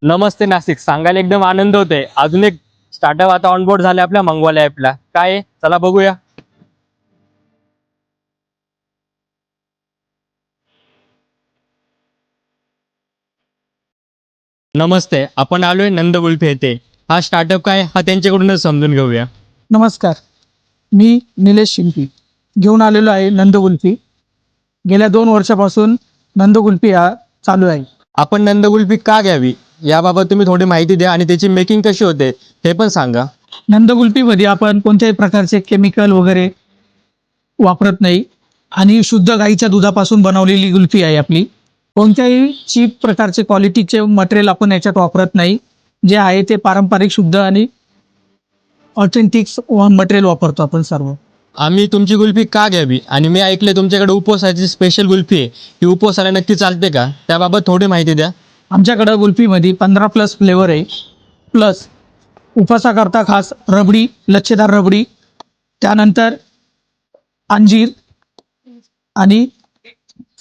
नमस्ते नाशिक, सांगायला एकदम आनंद होतोय. अजून एक स्टार्टअप आता ऑनबोर्ड झाले आपल्या मंगवाल्या ॲपला. काय आहे? चला बघूया. नमस्ते, आपण आलोय नंद गुल्फी येथे. हा स्टार्टअप काय हा त्यांच्याकडूनच समजून घेऊया. नमस्कार, मी निलेश शिंपी घेऊन आलेलो आहे नंद कुल्फी. गेल्या 2 वर्षापासून नंद कुल्फी हा चालू आहे. आपण नंद गुल्फी का घ्यावी याबाबत तुम्ही थोडी माहिती द्या आणि त्याची मेकिंग कशी होते हे पण सांगा. नंद कुल्फीमध्ये आपण कोणत्याही प्रकारचे केमिकल वगैरे वापरत नाही आणि शुद्ध गाईच्या दुधापासून बनवलेली कुल्फी आहे आपली. कोणत्याही चीप प्रकारचे क्वालिटीचे मटेरियल आपण याच्यात वापरत नाही. जे आहे ते पारंपरिक शुद्ध आणि ऑथेंटिक मटेरियल वापरतो आपण सर्व. आम्ही तुमची गुल्फी का घ्यावी आणि मी ऐकले तुमच्याकडे उपवासाची स्पेशल गुल्फी आहे. ही उपवासाला नक्की चालते का त्याबाबत थोडी माहिती द्या. आमच्याकडं कुल्फीमध्ये 15+ फ्लेवर आहे. प्लस उपवासाकरता खास रबडी, लच्छेदार रबडी, त्यानंतर अंजीर आणि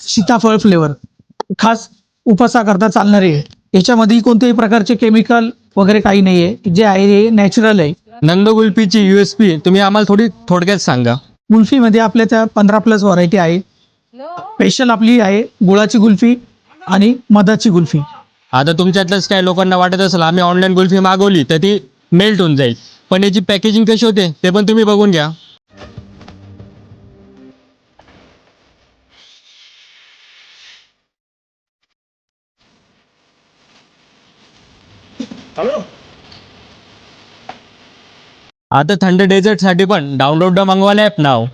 सीताफळ फ्लेवर खास उपवासाकरता चालणारे आहे. याच्यामध्ये कोणत्याही प्रकारचे केमिकल वगैरे काही नाही आहे. जे आहे हे नॅचरल आहे. नंद गुल्फीची USP तुम्ही आम्हाला थोडी थोडक्यात सांगा. कुल्फीमध्ये आपल्या त्या 15+ व्हरायटी आहे. स्पेशल आपली आहे गुळाची कुल्फी आणि मधाची कुल्फी. आता तुमच्यातलंच काही लोकांना वाटत असेल आम्ही ऑनलाईन गुल्फी मागवली तर ती मेल्ट होऊन जाईल, पण याची पॅकेजिंग कशी होते ते पण तुम्ही बघून घ्या. आता थंड डेझर्टसाठी पण डाउनलोड द मागवायला ॲप नाव.